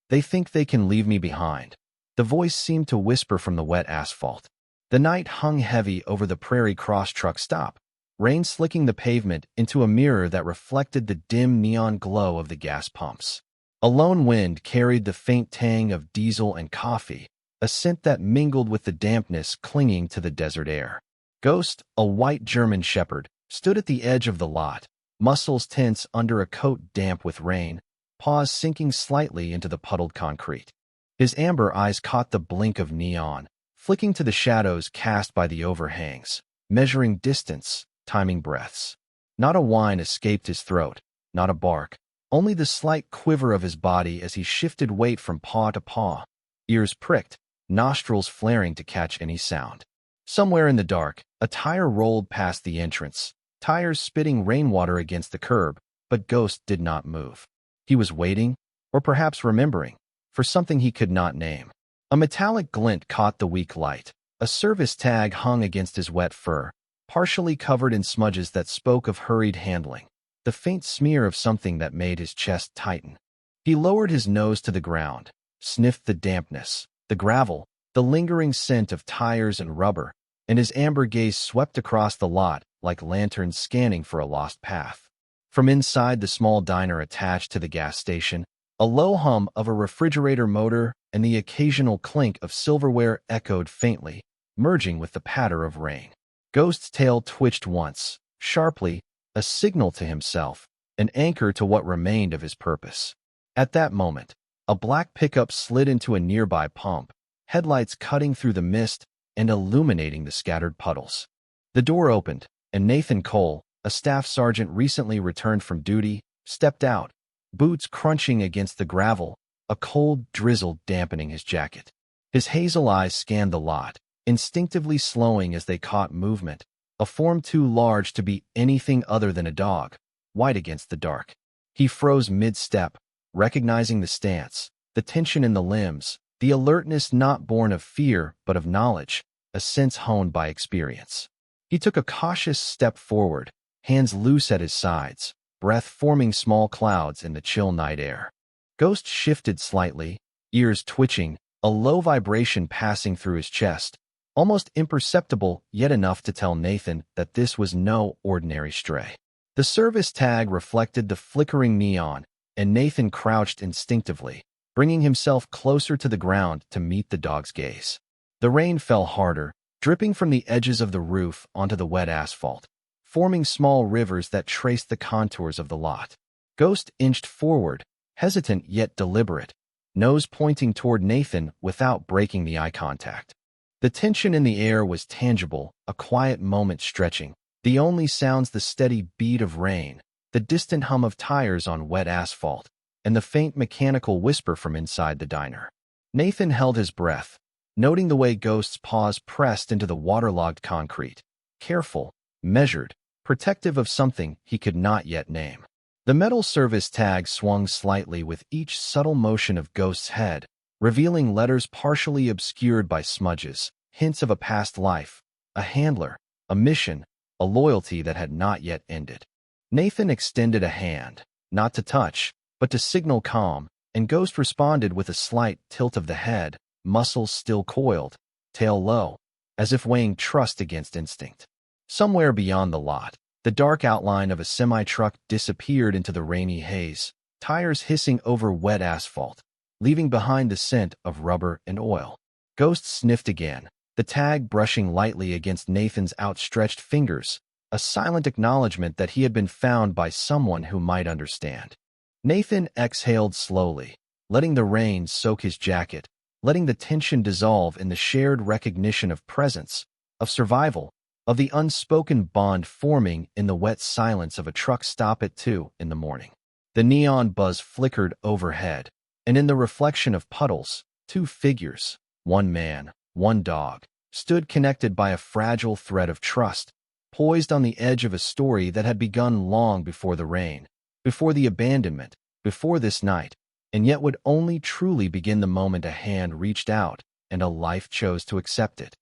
They think they can leave me behind. The voice seemed to whisper from the wet asphalt. The night hung heavy over the Prairie Cross truck stop, rain slicking the pavement into a mirror that reflected the dim neon glow of the gas pumps. A lone wind carried the faint tang of diesel and coffee, a scent that mingled with the dampness clinging to the desert air. Ghost, a white German shepherd, stood at the edge of the lot, muscles tense under a coat damp with rain, paws sinking slightly into the puddled concrete. His amber eyes caught the blink of neon, flicking to the shadows cast by the overhangs, measuring distance, timing breaths. Not a whine escaped his throat, not a bark, only the slight quiver of his body as he shifted weight from paw to paw, ears pricked, nostrils flaring to catch any sound. Somewhere in the dark, a tire rolled past the entrance, tires spitting rainwater against the curb, but Ghost did not move. He was waiting, or perhaps remembering, for something he could not name. A metallic glint caught the weak light. A service tag hung against his wet fur, partially covered in smudges that spoke of hurried handling, the faint smear of something that made his chest tighten. He lowered his nose to the ground, sniffed the dampness, the gravel, the lingering scent of tires and rubber, and his amber gaze swept across the lot like lanterns scanning for a lost path. From inside the small diner attached to the gas station, a low hum of a refrigerator motor and the occasional clink of silverware echoed faintly, merging with the patter of rain. Ghost's tail twitched once, sharply, a signal to himself, an anchor to what remained of his purpose. At that moment, a black pickup slid into a nearby pump, headlights cutting through the mist and illuminating the scattered puddles. The door opened, and Nathan Cole, a staff sergeant recently returned from duty, stepped out, boots crunching against the gravel, a cold drizzle dampening his jacket. His hazel eyes scanned the lot, instinctively slowing as they caught movement, a form too large to be anything other than a dog, white against the dark. He froze mid-step, recognizing the stance, the tension in the limbs, the alertness not born of fear but of knowledge, a sense honed by experience. He took a cautious step forward, hands loose at his sides, breath forming small clouds in the chill night air. Ghost shifted slightly, ears twitching, a low vibration passing through his chest, almost imperceptible yet enough to tell Nathan that this was no ordinary stray. The service tag reflected the flickering neon, and Nathan crouched instinctively, bringing himself closer to the ground to meet the dog's gaze. The rain fell harder, dripping from the edges of the roof onto the wet asphalt, forming small rivers that traced the contours of the lot. Ghost inched forward, hesitant yet deliberate, nose pointing toward Nathan without breaking the eye contact. The tension in the air was tangible, a quiet moment stretching, the only sounds the steady beat of rain, the distant hum of tires on wet asphalt, and the faint mechanical whisper from inside the diner. Nathan held his breath, noting the way Ghost's paws pressed into the waterlogged concrete, careful, measured, protective of something he could not yet name. The metal service tag swung slightly with each subtle motion of Ghost's head, revealing letters partially obscured by smudges, hints of a past life, a handler, a mission, a loyalty that had not yet ended. Nathan extended a hand, not to touch, but to signal calm, and Ghost responded with a slight tilt of the head, muscles still coiled, tail low, as if weighing trust against instinct. Somewhere beyond the lot, the dark outline of a semi-truck disappeared into the rainy haze, tires hissing over wet asphalt, leaving behind the scent of rubber and oil. Ghost sniffed again, the tag brushing lightly against Nathan's outstretched fingers, a silent acknowledgement that he had been found by someone who might understand. Nathan exhaled slowly, letting the rain soak his jacket, letting the tension dissolve in the shared recognition of presence, of survival, of the unspoken bond forming in the wet silence of a truck stop at 2 in the morning. The neon buzz flickered overhead, and in the reflection of puddles, two figures, one man, one dog, stood connected by a fragile thread of trust, poised on the edge of a story that had begun long before the rain, before the abandonment, before this night, and yet would only truly begin the moment a hand reached out and a life chose to accept it.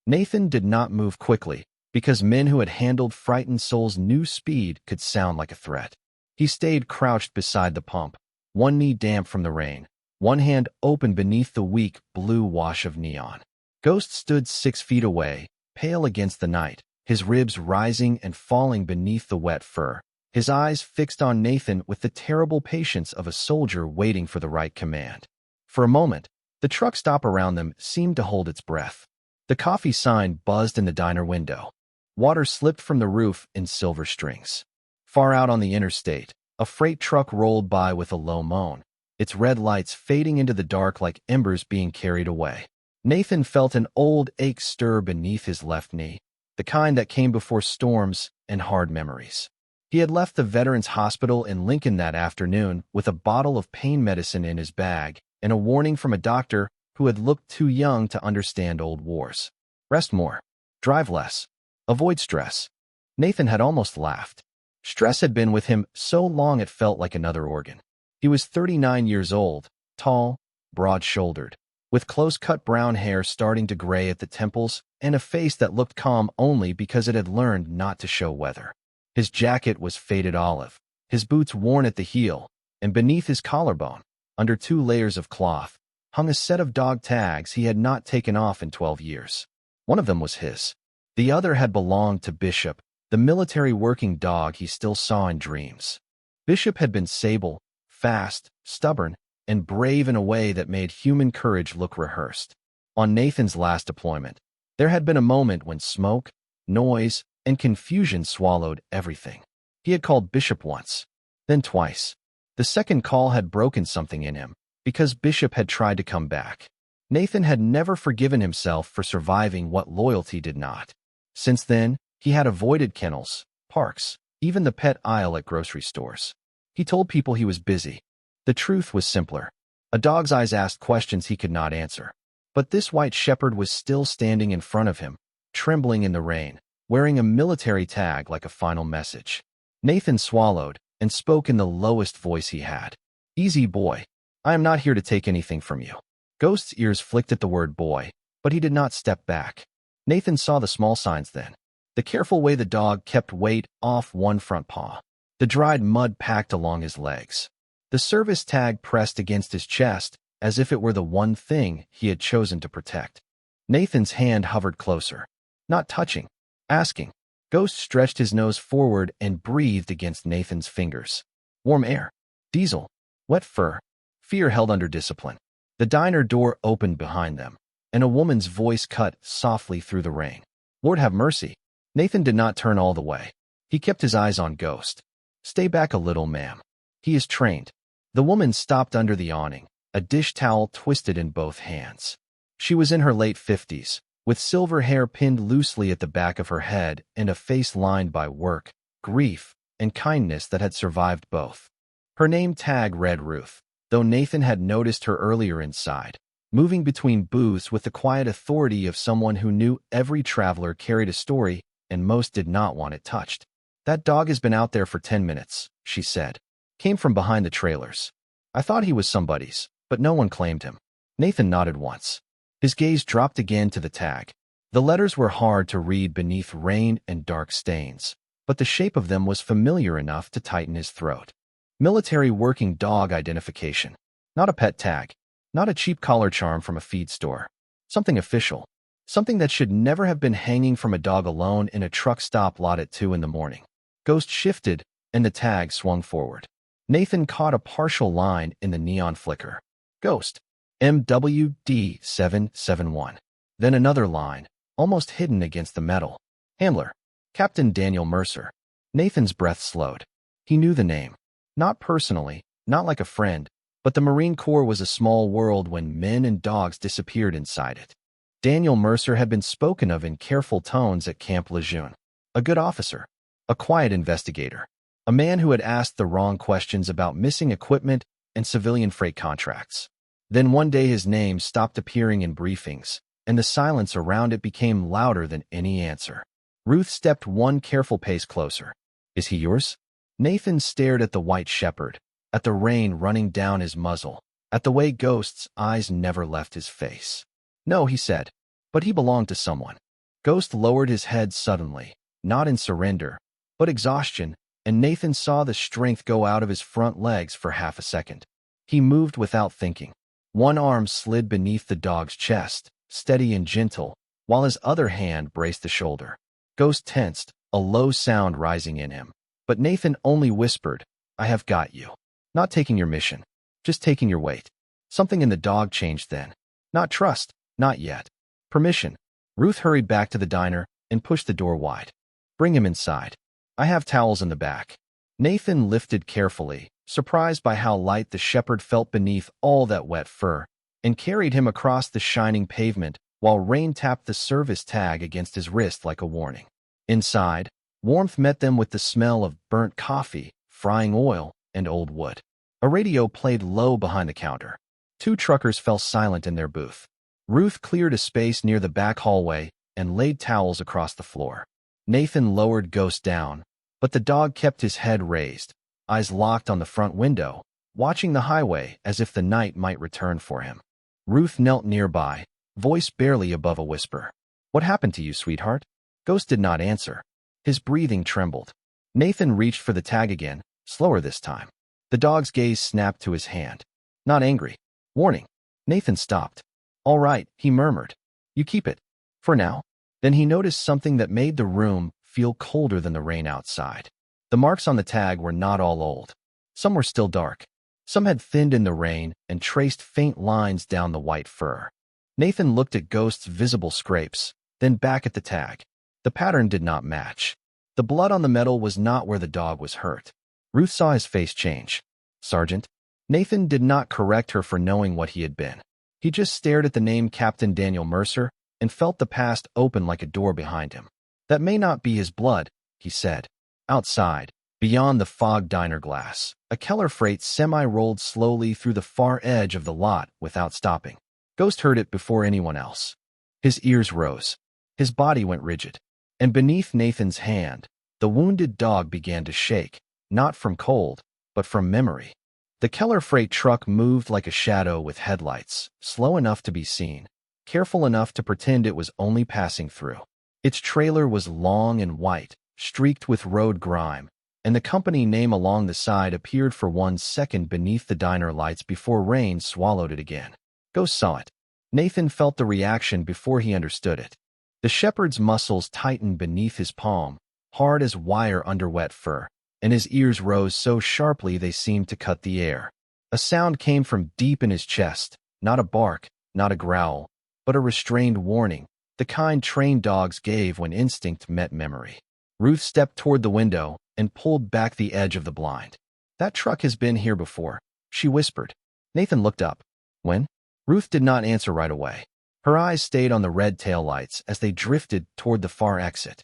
Nathan did not move quickly, because men who had handled frightened souls knew speed could sound like a threat. He stayed crouched beside the pump, one knee damp from the rain, one hand open beneath the weak blue wash of neon. Ghost stood 6 feet away, pale against the night, his ribs rising and falling beneath the wet fur, his eyes fixed on Nathan with the terrible patience of a soldier waiting for the right command. For a moment, the truck stop around them seemed to hold its breath. The coffee sign buzzed in the diner window. Water slipped from the roof in silver strings. Far out on the interstate, a freight truck rolled by with a low moan, its red lights fading into the dark like embers being carried away. Nathan felt an old ache stir beneath his left knee, the kind that came before storms and hard memories. He had left the Veterans Hospital in Lincoln that afternoon with a bottle of pain medicine in his bag and a warning from a doctor who had looked too young to understand old wars. Rest more. Drive less. Avoid stress. Nathan had almost laughed. Stress had been with him so long it felt like another organ. He was 39 years old, tall, broad-shouldered, with close-cut brown hair starting to gray at the temples and a face that looked calm only because it had learned not to show weather. His jacket was faded olive, his boots worn at the heel, and beneath his collarbone, under 2 layers of cloth, hung a set of dog tags he had not taken off in 12 years. One of them was his. The other had belonged to Bishop, the military working dog he still saw in dreams. Bishop had been sable, fast, stubborn, and brave in a way that made human courage look rehearsed. On Nathan's last deployment, there had been a moment when smoke, noise, and confusion swallowed everything. He had called Bishop once, then twice. The second call had broken something in him, because Bishop had tried to come back. Nathan had never forgiven himself for surviving what loyalty did not. Since then, he had avoided kennels, parks, even the pet aisle at grocery stores. He told people he was busy. The truth was simpler. A dog's eyes asked questions he could not answer. But this white shepherd was still standing in front of him, trembling in the rain, wearing a military tag like a final message. Nathan swallowed and spoke in the lowest voice he had. "Easy, boy. I am not here to take anything from you." Ghost's ears flicked at the word boy, but he did not step back. Nathan saw the small signs then. The careful way the dog kept weight off one front paw. The dried mud packed along his legs. The service tag pressed against his chest as if it were the one thing he had chosen to protect. Nathan's hand hovered closer. Not touching. Asking. Ghost stretched his nose forward and breathed against Nathan's fingers. Warm air. Diesel. Wet fur. Fear held under discipline. The diner door opened behind them, and a woman's voice cut softly through the rain. "Lord have mercy." Nathan did not turn all the way. He kept his eyes on Ghost. "Stay back a little, ma'am. He is trained." The woman stopped under the awning, a dish towel twisted in both hands. She was in her late 50s, with silver hair pinned loosely at the back of her head and a face lined by work, grief, and kindness that had survived both. Her name tag read Ruth, though Nathan had noticed her earlier inside, moving between booths with the quiet authority of someone who knew every traveler carried a story and most did not want it touched. "That dog has been out there for 10 minutes, she said. "Came from behind the trailers. I thought he was somebody's, but no one claimed him." Nathan nodded once. His gaze dropped again to the tag. The letters were hard to read beneath rain and dark stains, but the shape of them was familiar enough to tighten his throat. Military working dog identification. Not a pet tag. Not a cheap collar charm from a feed store. Something official. Something that should never have been hanging from a dog alone in a truck stop lot at 2 in the morning. Ghost shifted, and the tag swung forward. Nathan caught a partial line in the neon flicker. Ghost. MWD 771. Then another line, almost hidden against the metal. Handler. Captain Daniel Mercer. Nathan's breath slowed. He knew the name. Not personally, not like a friend, but the Marine Corps was a small world when men and dogs disappeared inside it. Daniel Mercer had been spoken of in careful tones at Camp Lejeune. A good officer. A quiet investigator. A man who had asked the wrong questions about missing equipment and civilian freight contracts. Then one day his name stopped appearing in briefings, and the silence around it became louder than any answer. Ruth stepped one careful pace closer. "Is he yours?" Nathan stared at the white shepherd, at the rain running down his muzzle, at the way Ghost's eyes never left his face. "No," he said, "but he belonged to someone." Ghost lowered his head suddenly, not in surrender, but exhaustion, and Nathan saw the strength go out of his front legs for half a second. He moved without thinking. One arm slid beneath the dog's chest, steady and gentle, while his other hand braced the shoulder. Ghost tensed, a low sound rising in him. But Nathan only whispered, "I have got you. Not taking your mission, just taking your weight." Something in the dog changed then. Not trust, not yet. Permission. Ruth hurried back to the diner and pushed the door wide. "Bring him inside. I have towels in the back." Nathan lifted carefully, surprised by how light the shepherd felt beneath all that wet fur, and carried him across the shining pavement while Rain tapped the service tag against his wrist like a warning. Inside, warmth met them with the smell of burnt coffee, frying oil, and old wood. A radio played low behind the counter. Two truckers fell silent in their booth. Ruth cleared a space near the back hallway and laid towels across the floor. Nathan lowered Ghost down, but the dog kept his head raised, eyes locked on the front window, watching the highway as if the night might return for him. Ruth knelt nearby, voice barely above a whisper. "What happened to you, sweetheart?" Ghost did not answer. His breathing trembled. Nathan reached for the tag again, slower this time. The dog's gaze snapped to his hand. Not angry. Warning. Nathan stopped. "All right," he murmured. "You keep it. For now." Then he noticed something that made the room feel colder than the rain outside. The marks on the tag were not all old. Some were still dark. Some had thinned in the rain and traced faint lines down the white fur. Nathan looked at Ghost's visible scrapes, then back at the tag. The pattern did not match. The blood on the metal was not where the dog was hurt. Ruth saw his face change. "Sergeant?" Nathan did not correct her for knowing what he had been. He just stared at the name Captain Daniel Mercer and felt the past open like a door behind him. "That may not be his blood," he said. Outside, beyond the fog diner glass, a Keller freight semi rolled slowly through the far edge of the lot without stopping. Ghost heard it before anyone else. His ears rose. His body went rigid. And beneath Nathan's hand, the wounded dog began to shake, not from cold, but from memory. The Keller freight truck moved like a shadow with headlights, slow enough to be seen, careful enough to pretend it was only passing through. Its trailer was long and white, streaked with road grime, and the company name along the side appeared for 1 second beneath the diner lights before rain swallowed it again. Ghost saw it. Nathan felt the reaction before he understood it. The shepherd's muscles tightened beneath his palm, hard as wire under wet fur, and his ears rose so sharply they seemed to cut the air. A sound came from deep in his chest, not a bark, not a growl, but a restrained warning, the kind trained dogs gave when instinct met memory. Ruth stepped toward the window and pulled back the edge of the blind. "That truck has been here before," she whispered. Nathan looked up. "When?" Ruth did not answer right away. Her eyes stayed on the red taillights as they drifted toward the far exit.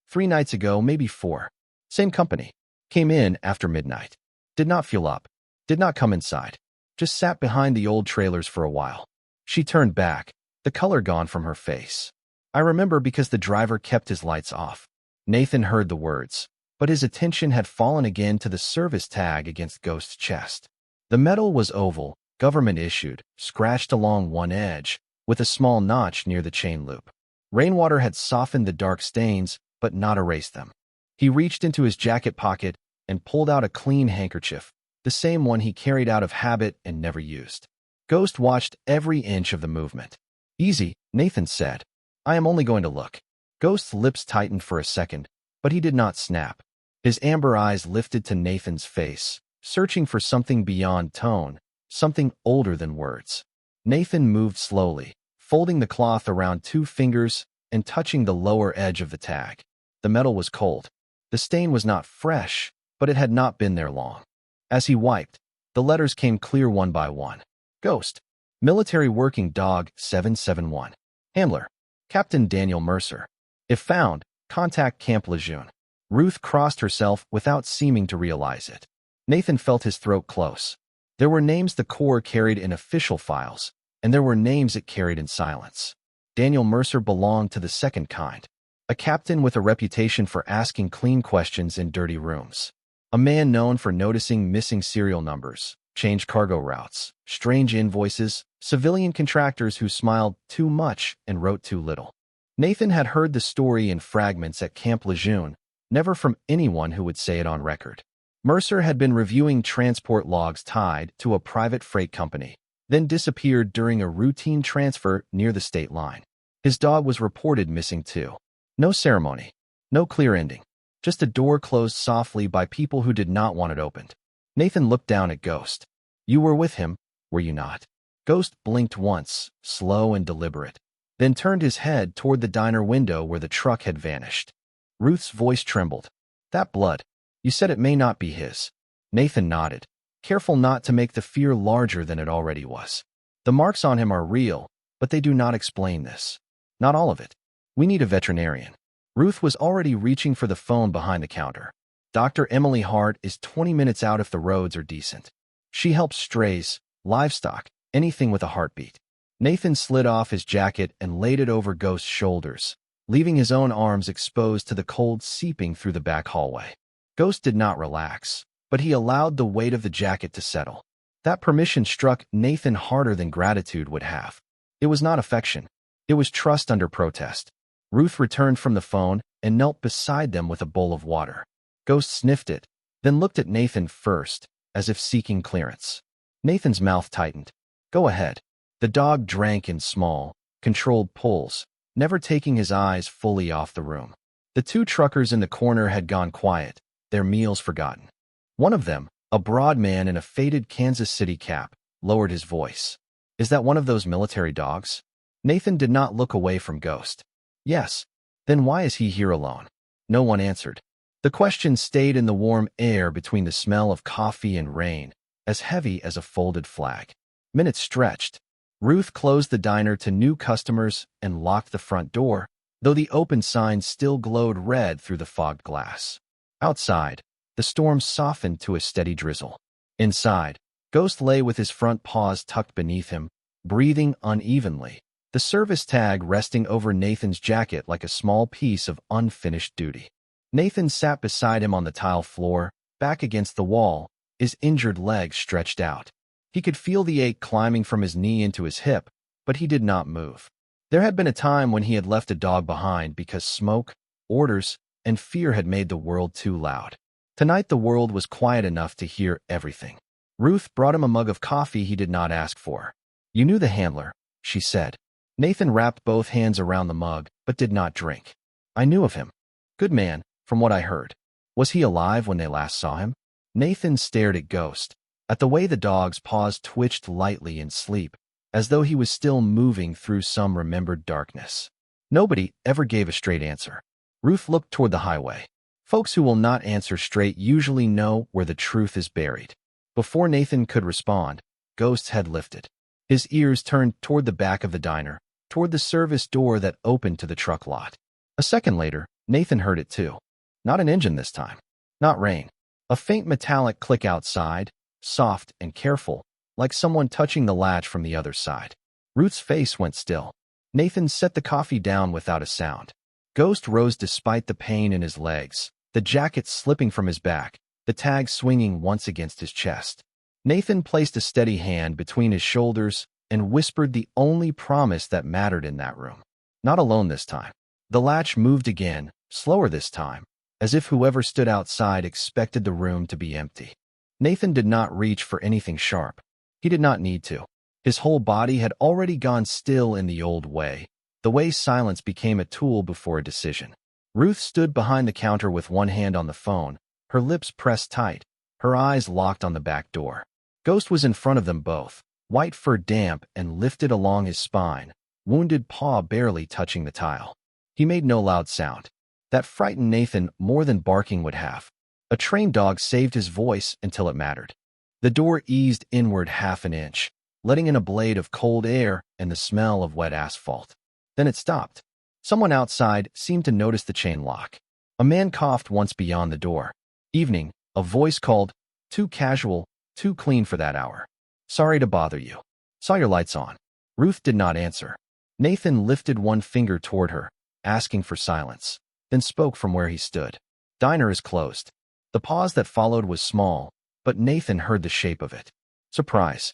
3 nights ago, maybe 4. Same company. Came in after midnight. Did not fuel up. Did not come inside. Just sat behind the old trailers for a while. She turned back, the color gone from her face. "I remember because the driver kept his lights off." Nathan heard the words, but his attention had fallen again to the service tag against Ghost's chest. The metal was oval, government-issued, scratched along one edge, with a small notch near the chain loop. Rainwater had softened the dark stains, but not erased them. He reached into his jacket pocket and pulled out a clean handkerchief, the same one he carried out of habit and never used. Ghost watched every inch of the movement. "Easy," Nathan said. "I am only going to look." Ghost's lips tightened for a second, but he did not snap. His amber eyes lifted to Nathan's face, searching for something beyond tone, something older than words. Nathan moved slowly, folding the cloth around 2 fingers and touching the lower edge of the tag. The metal was cold. The stain was not fresh, but it had not been there long. As he wiped, the letters came clear one by one. Ghost. Military Working Dog 771. Handler. Captain Daniel Mercer. If found, contact Camp Lejeune. Ruth crossed herself without seeming to realize it. Nathan felt his throat close. There were names the Corps carried in official files, and there were names it carried in silence. Daniel Mercer belonged to the second kind. A captain with a reputation for asking clean questions in dirty rooms. A man known for noticing missing serial numbers, changed cargo routes, strange invoices, civilian contractors who smiled too much and wrote too little. Nathan had heard the story in fragments at Camp Lejeune, never from anyone who would say it on record. Mercer had been reviewing transport logs tied to a private freight company, then disappeared during a routine transfer near the state line. His dog was reported missing too. No ceremony. No clear ending. Just a door closed softly by people who did not want it opened. Nathan looked down at Ghost. You were with him, were you not? Ghost blinked once, slow and deliberate, then turned his head toward the diner window where the truck had vanished. Ruth's voice trembled. That blood. You said it may not be his. Nathan nodded, careful not to make the fear larger than it already was. The marks on him are real, but they do not explain this. Not all of it. We need a veterinarian. Ruth was already reaching for the phone behind the counter. Dr. Emily Hart is 20 minutes out if the roads are decent. She helps strays, livestock, anything with a heartbeat. Nathan slid off his jacket and laid it over Ghost's shoulders, leaving his own arms exposed to the cold seeping through the back hallway. Ghost did not relax, but he allowed the weight of the jacket to settle. That permission struck Nathan harder than gratitude would have. It was not affection. It was trust under protest. Ruth returned from the phone and knelt beside them with a bowl of water. Ghost sniffed it, then looked at Nathan first, as if seeking clearance. Nathan's mouth tightened. Go ahead. The dog drank in small, controlled pulls, never taking his eyes fully off the room. The two truckers in the corner had gone quiet, their meals forgotten. One of them, a broad man in a faded Kansas City cap, lowered his voice. Is that one of those military dogs? Nathan did not look away from Ghost. Yes. Then why is he here alone? No one answered. The question stayed in the warm air between the smell of coffee and rain, as heavy as a folded flag. Minutes stretched. Ruth closed the diner to new customers and locked the front door, though the open sign still glowed red through the fogged glass. Outside, the storm softened to a steady drizzle. Inside, Ghost lay with his front paws tucked beneath him, breathing unevenly, the service tag resting over Nathan's jacket like a small piece of unfinished duty. Nathan sat beside him on the tile floor, back against the wall, his injured legs stretched out. He could feel the ache climbing from his knee into his hip, but he did not move. There had been a time when he had left a dog behind because smoke, orders, and fear had made the world too loud. Tonight the world was quiet enough to hear everything. Ruth brought him a mug of coffee he did not ask for. You knew the handler, she said. Nathan wrapped both hands around the mug, but did not drink. I knew of him. Good man, from what I heard. Was he alive when they last saw him? Nathan stared at Ghost, at the way the dog's paws twitched lightly in sleep, as though he was still moving through some remembered darkness. Nobody ever gave a straight answer. Ruth looked toward the highway. Folks who will not answer straight usually know where the truth is buried. Before Nathan could respond, Ghost's head lifted. His ears turned toward the back of the diner, toward the service door that opened to the truck lot. A second later, Nathan heard it too. Not an engine this time. Not rain. A faint metallic click outside, soft and careful, like someone touching the latch from the other side. Ruth's face went still. Nathan set the coffee down without a sound. Ghost rose despite the pain in his legs, the jacket slipping from his back, the tag swinging once against his chest. Nathan placed a steady hand between his shoulders and whispered the only promise that mattered in that room. Not alone this time. The latch moved again, slower this time, as if whoever stood outside expected the room to be empty. Nathan did not reach for anything sharp. He did not need to. His whole body had already gone still in the old way, the way silence became a tool before a decision. Ruth stood behind the counter with one hand on the phone, her lips pressed tight, her eyes locked on the back door. Ghost was in front of them both, white fur damp and lifted along his spine, wounded paw barely touching the tile. He made no loud sound. That frightened Nathan more than barking would have. A trained dog saved his voice until it mattered. The door eased inward half an inch, letting in a blade of cold air and the smell of wet asphalt. Then it stopped. Someone outside seemed to notice the chain lock. A man coughed once beyond the door. Evening, a voice called, too casual, too clean for that hour. Sorry to bother you. Saw your lights on. Ruth did not answer. Nathan lifted one finger toward her, asking for silence, then spoke from where he stood. Diner is closed. The pause that followed was small, but Nathan heard the shape of it. Surprise.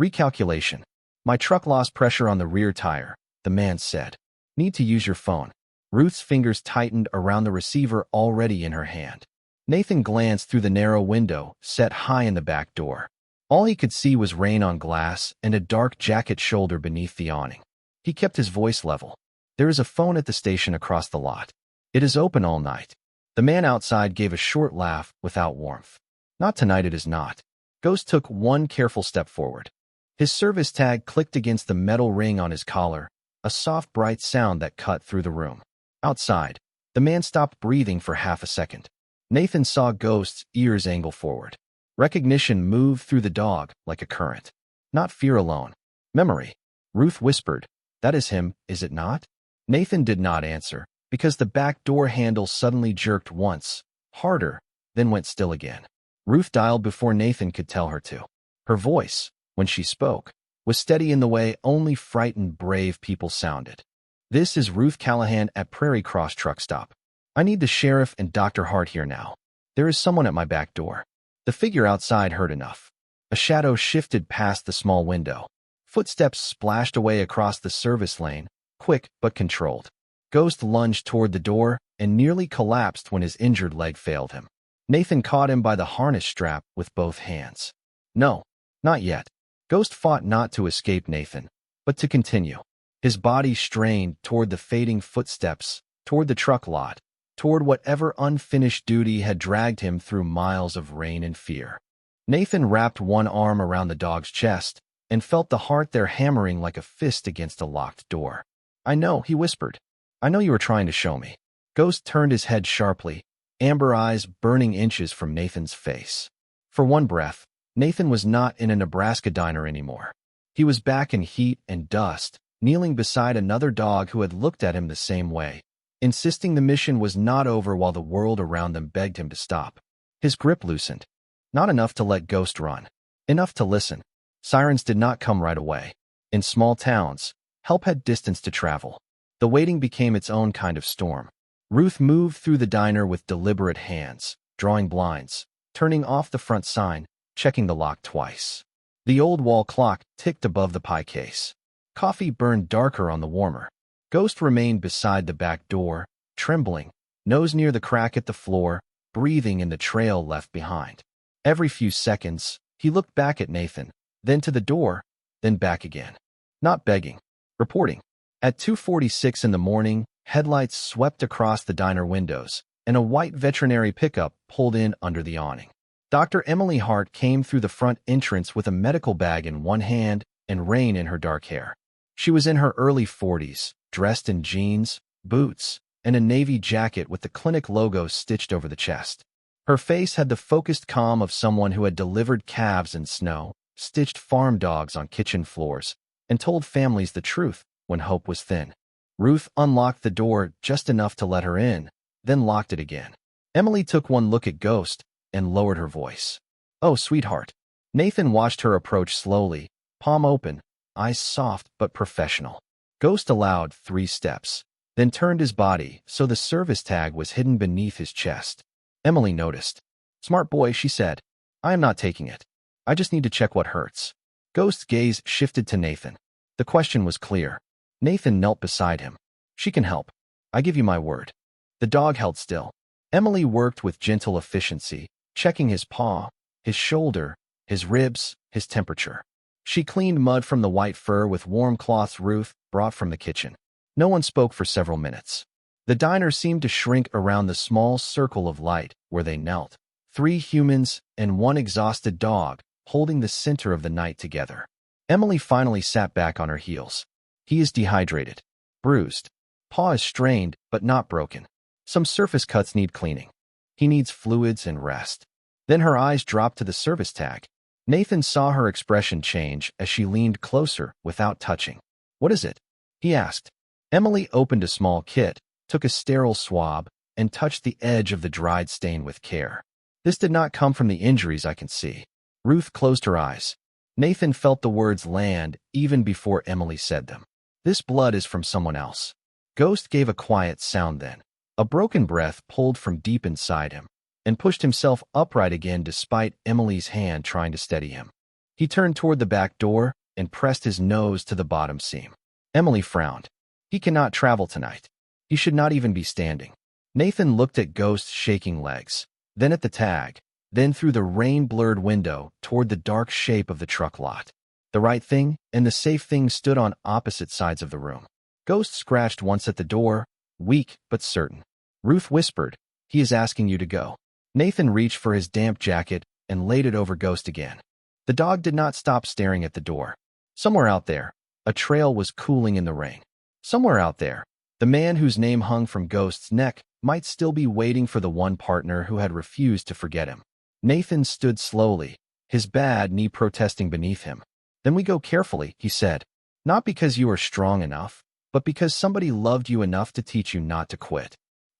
Recalculation. My truck lost pressure on the rear tire, the man said. Need to use your phone. Ruth's fingers tightened around the receiver already in her hand. Nathan glanced through the narrow window, set high in the back door. All he could see was rain on glass and a dark jacket shoulder beneath the awning. He kept his voice level. There is a phone at the station across the lot. It is open all night. The man outside gave a short laugh without warmth. Not tonight, it is not. Ghost took one careful step forward. His service tag clicked against the metal ring on his collar, a soft bright sound that cut through the room. Outside, the man stopped breathing for half a second. Nathan saw Ghost's ears angle forward. Recognition moved through the dog like a current. Not fear alone. Memory. Ruth whispered, "That is him, is it not?" Nathan did not answer, because the back door handle suddenly jerked once, harder, then went still again. Ruth dialed before Nathan could tell her to. Her voice, when she spoke, was steady in the way only frightened, brave people sounded. "This is Ruth Callahan at Prairie Cross Truck Stop. I need the sheriff and Dr. Hart here now. There is someone at my back door." The figure outside heard enough. A shadow shifted past the small window. Footsteps splashed away across the service lane, quick but controlled. Ghost lunged toward the door and nearly collapsed when his injured leg failed him. Nathan caught him by the harness strap with both hands. No, not yet. Ghost fought not to escape Nathan, but to continue. His body strained toward the fading footsteps, toward the truck lot, toward whatever unfinished duty had dragged him through miles of rain and fear. Nathan wrapped one arm around the dog's chest and felt the heart there hammering like a fist against a locked door. "I know," he whispered. "I know you were trying to show me." Ghost turned his head sharply, amber eyes burning inches from Nathan's face. For one breath, Nathan was not in a Nebraska diner anymore. He was back in heat and dust, kneeling beside another dog who had looked at him the same way, insisting the mission was not over while the world around them begged him to stop. His grip loosened. Not enough to let Ghost run. Enough to listen. Sirens did not come right away. In small towns, help had distance to travel. The waiting became its own kind of storm. Ruth moved through the diner with deliberate hands, drawing blinds, turning off the front sign, checking the lock twice. The old wall clock ticked above the pie case. Coffee burned darker on the warmer. Ghost remained beside the back door, trembling, nose near the crack at the floor, breathing in the trail left behind. Every few seconds, he looked back at Nathan, then to the door, then back again. Not begging. Reporting. At 2:46 in the morning, headlights swept across the diner windows, and a white veterinary pickup pulled in under the awning. Dr. Emily Hart came through the front entrance with a medical bag in one hand and rain in her dark hair. She was in her early 40s, dressed in jeans, boots, and a navy jacket with the clinic logo stitched over the chest. Her face had the focused calm of someone who had delivered calves in snow, stitched farm dogs on kitchen floors, and told families the truth when hope was thin. Ruth unlocked the door just enough to let her in, then locked it again. Emily took one look at Ghost and lowered her voice. "Oh, sweetheart." Nathan watched her approach slowly, palm open, eyes soft but professional. Ghost allowed 3 steps, then turned his body so the service tag was hidden beneath his chest. Emily noticed. "Smart boy," she said. "I am not taking it. I just need to check what hurts." Ghost's gaze shifted to Nathan. The question was clear. Nathan knelt beside him. "She can help. I give you my word." The dog held still. Emily worked with gentle efficiency, checking his paw, his shoulder, his ribs, his temperature. She cleaned mud from the white fur with warm cloths Ruth brought from the kitchen. No one spoke for several minutes. The diner seemed to shrink around the small circle of light where they knelt. 3 humans and 1 exhausted dog, holding the center of the night together. Emily finally sat back on her heels. "He is dehydrated. Bruised. Paw is strained, but not broken. Some surface cuts need cleaning. He needs fluids and rest." Then her eyes dropped to the service tag. Nathan saw her expression change as she leaned closer without touching. "What is it?" he asked. Emily opened a small kit, took a sterile swab, and touched the edge of the dried stain with care. "This did not come from the injuries I can see." Ruth closed her eyes. Nathan felt the words land even before Emily said them. "This blood is from someone else." Ghost gave a quiet sound then. A broken breath pulled from deep inside him, and pushed himself upright again despite Emily's hand trying to steady him. He turned toward the back door and pressed his nose to the bottom seam. Emily frowned. "He cannot travel tonight. He should not even be standing." Nathan looked at Ghost's shaking legs, then at the tag, then through the rain-blurred window toward the dark shape of the truck lot. The right thing and the safe thing stood on opposite sides of the room. Ghost scratched once at the door, weak but certain. Ruth whispered, "He is asking you to go." Nathan reached for his damp jacket and laid it over Ghost again. The dog did not stop staring at the door. Somewhere out there, a trail was cooling in the rain. Somewhere out there, the man whose name hung from Ghost's neck might still be waiting for the one partner who had refused to forget him. Nathan stood slowly, his bad knee protesting beneath him. "Then we go carefully," he said. "Not because you are strong enough, but because somebody loved you enough to teach you not to quit."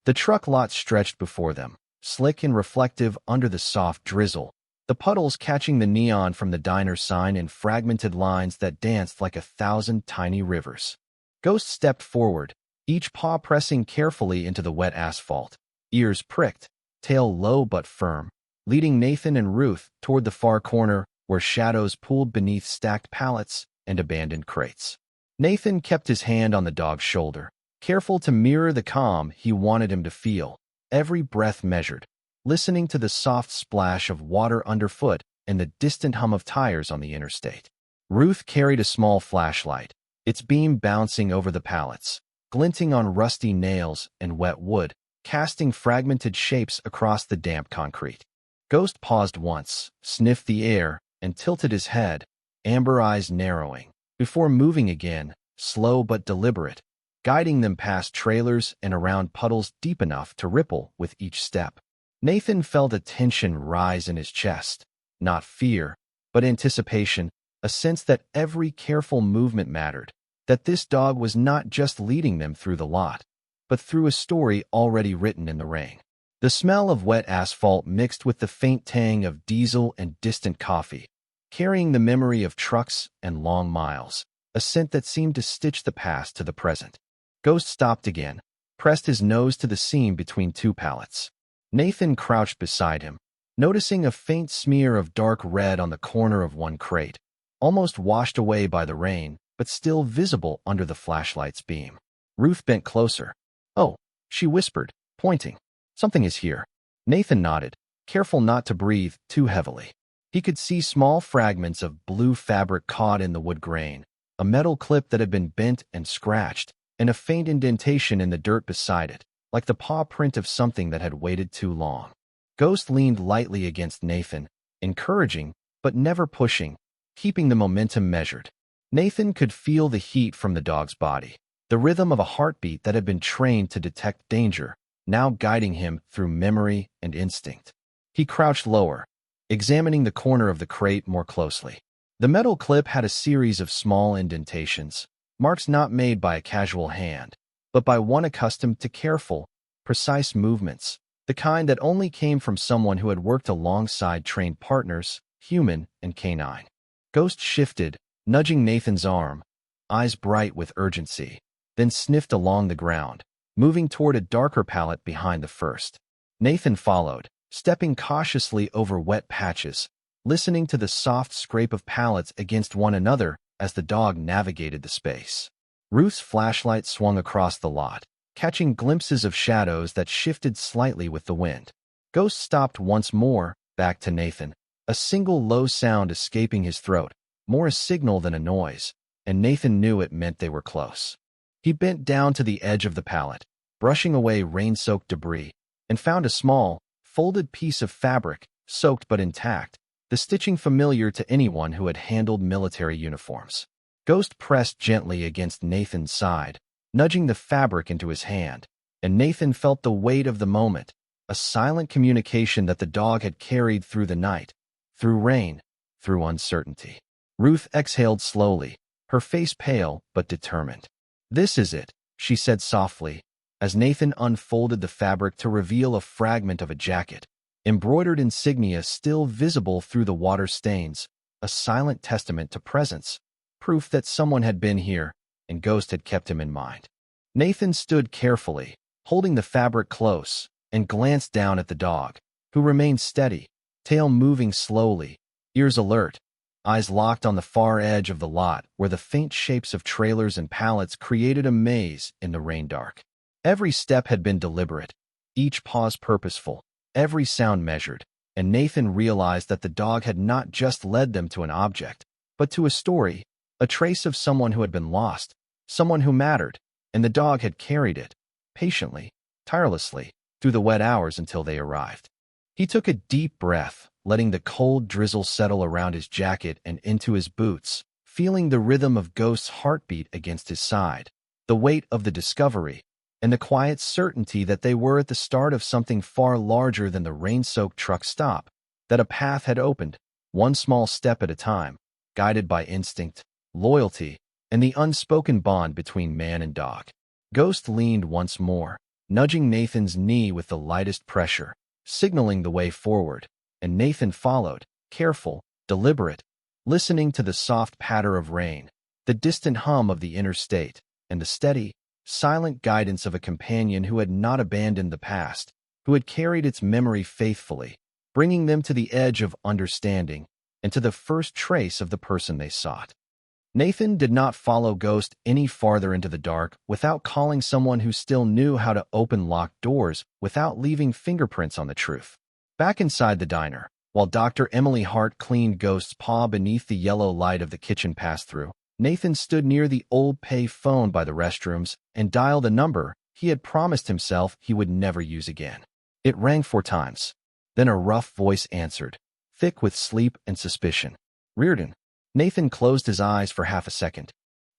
The truck lot stretched before them, slick and reflective under the soft drizzle, the puddles catching the neon from the diner sign in fragmented lines that danced like 1,000 tiny rivers. Ghost stepped forward, each paw pressing carefully into the wet asphalt, ears pricked, tail low but firm, leading Nathan and Ruth toward the far corner where shadows pooled beneath stacked pallets and abandoned crates. Nathan kept his hand on the dog's shoulder, careful to mirror the calm he wanted him to feel, every breath measured, listening to the soft splash of water underfoot and the distant hum of tires on the interstate. Ruth carried a small flashlight, its beam bouncing over the pallets, glinting on rusty nails and wet wood, casting fragmented shapes across the damp concrete. Ghost paused once, sniffed the air, and tilted his head, amber eyes narrowing, before moving again, slow but deliberate, guiding them past trailers and around puddles deep enough to ripple with each step. Nathan felt a tension rise in his chest, not fear, but anticipation, a sense that every careful movement mattered, that this dog was not just leading them through the lot, but through a story already written in the rain. The smell of wet asphalt mixed with the faint tang of diesel and distant coffee, carrying the memory of trucks and long miles, a scent that seemed to stitch the past to the present. Ghost stopped again, pressed his nose to the seam between two pallets. Nathan crouched beside him, noticing a faint smear of dark red on the corner of one crate, almost washed away by the rain, but still visible under the flashlight's beam. Ruth bent closer. "Oh," she whispered, pointing. "Something is here." Nathan nodded, careful not to breathe too heavily. He could see small fragments of blue fabric caught in the wood grain, a metal clip that had been bent and scratched, and a faint indentation in the dirt beside it, like the paw print of something that had waited too long. Ghost leaned lightly against Nathan, encouraging, but never pushing, keeping the momentum measured. Nathan could feel the heat from the dog's body, the rhythm of a heartbeat that had been trained to detect danger, now guiding him through memory and instinct. He crouched lower, examining the corner of the crate more closely. The metal clip had a series of small indentations, marks not made by a casual hand, but by one accustomed to careful, precise movements, the kind that only came from someone who had worked alongside trained partners, human and canine. Ghost shifted, nudging Nathan's arm, eyes bright with urgency, then sniffed along the ground, moving toward a darker pallet behind the first. Nathan followed, stepping cautiously over wet patches, listening to the soft scrape of pallets against one another as the dog navigated the space. Ruth's flashlight swung across the lot, catching glimpses of shadows that shifted slightly with the wind. Ghost stopped once more, back to Nathan, a single low sound escaping his throat, more a signal than a noise, and Nathan knew it meant they were close. He bent down to the edge of the pallet, brushing away rain-soaked debris, and found a small, folded piece of fabric, soaked but intact, the stitching familiar to anyone who had handled military uniforms. Ghost pressed gently against Nathan's side, nudging the fabric into his hand, and Nathan felt the weight of the moment, a silent communication that the dog had carried through the night, through rain, through uncertainty. Ruth exhaled slowly, her face pale but determined. "This is it," she said softly, as Nathan unfolded the fabric to reveal a fragment of a jacket, embroidered insignia still visible through the water stains, a silent testament to presence, proof that someone had been here, and Ghost had kept him in mind. Nathan stood carefully, holding the fabric close, and glanced down at the dog, who remained steady, tail moving slowly, ears alert, eyes locked on the far edge of the lot where the faint shapes of trailers and pallets created a maze in the rain dark. Every step had been deliberate, each pause purposeful, every sound measured, and Nathan realized that the dog had not just led them to an object, but to a story, a trace of someone who had been lost, someone who mattered, and the dog had carried it, patiently, tirelessly, through the wet hours until they arrived. He took a deep breath, letting the cold drizzle settle around his jacket and into his boots, feeling the rhythm of Ghost's heartbeat against his side, the weight of the discovery, and the quiet certainty that they were at the start of something far larger than the rain-soaked truck stop, that a path had opened, one small step at a time, guided by instinct, loyalty, and the unspoken bond between man and dog. Ghost leaned once more, nudging Nathan's knee with the lightest pressure, signaling the way forward, and Nathan followed, careful, deliberate, listening to the soft patter of rain, the distant hum of the interstate, and the steady, silent guidance of a companion who had not abandoned the past, who had carried its memory faithfully, bringing them to the edge of understanding and to the first trace of the person they sought. Nathan did not follow Ghost any farther into the dark without calling someone who still knew how to open locked doors without leaving fingerprints on the truth. Back inside the diner, while Dr. Emily Hart cleaned Ghost's paw beneath the yellow light of the kitchen pass-through, Nathan stood near the old pay phone by the restrooms and dialed a number he had promised himself he would never use again. It rang 4 times. Then a rough voice answered, thick with sleep and suspicion. Reardon. Nathan closed his eyes for half a second.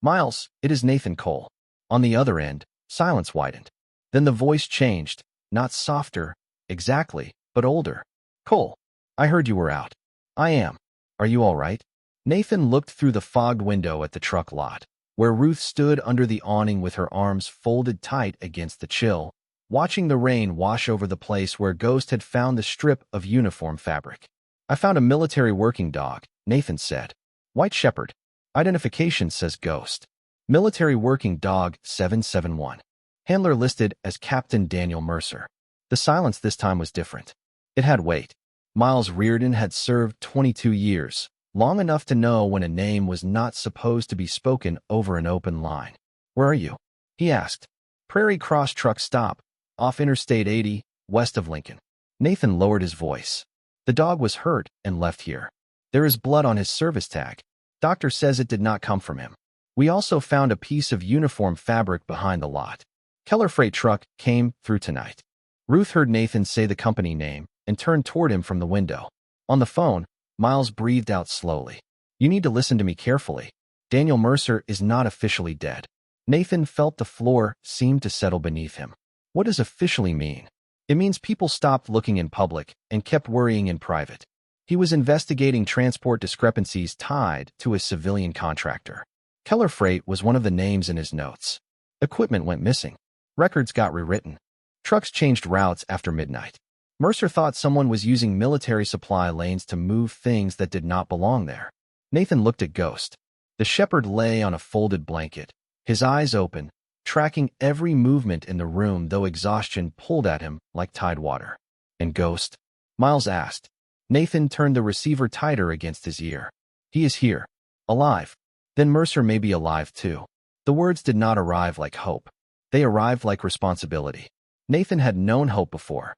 Miles, it is Nathan Cole. On the other end, silence widened. Then the voice changed, not softer, exactly, but older. Cole, I heard you were out. I am. Are you all right? Nathan looked through the fogged window at the truck lot, where Ruth stood under the awning with her arms folded tight against the chill, watching the rain wash over the place where Ghost had found the strip of uniform fabric. I found a military working dog, Nathan said. White Shepherd. Identification says Ghost. Military working dog 771. Handler listed as Captain Daniel Mercer. The silence this time was different. It had weight. Miles Reardon had served 22 years, long enough to know when a name was not supposed to be spoken over an open line. Where are you? He asked. Prairie Cross Truck Stop, off Interstate 80, west of Lincoln. Nathan lowered his voice. The dog was hurt and left here. There is blood on his service tag. Doctor says it did not come from him. We also found a piece of uniform fabric behind the lot. Keller Freight Truck came through tonight. Ruth heard Nathan say the company name and turned toward him from the window. On the phone, Miles breathed out slowly. You need to listen to me carefully. Daniel Mercer is not officially dead. Nathan felt the floor seem to settle beneath him. What does officially mean? It means people stopped looking in public and kept worrying in private. He was investigating transport discrepancies tied to a civilian contractor. Keller Freight was one of the names in his notes. Equipment went missing. Records got rewritten. Trucks changed routes after midnight. Mercer thought someone was using military supply lanes to move things that did not belong there. Nathan looked at Ghost. The shepherd lay on a folded blanket, his eyes open, tracking every movement in the room though exhaustion pulled at him like tidewater. And Ghost? Miles asked. Nathan turned the receiver tighter against his ear. He is here. Alive. Then Mercer may be alive too. The words did not arrive like hope. They arrived like responsibility. Nathan had known hope before.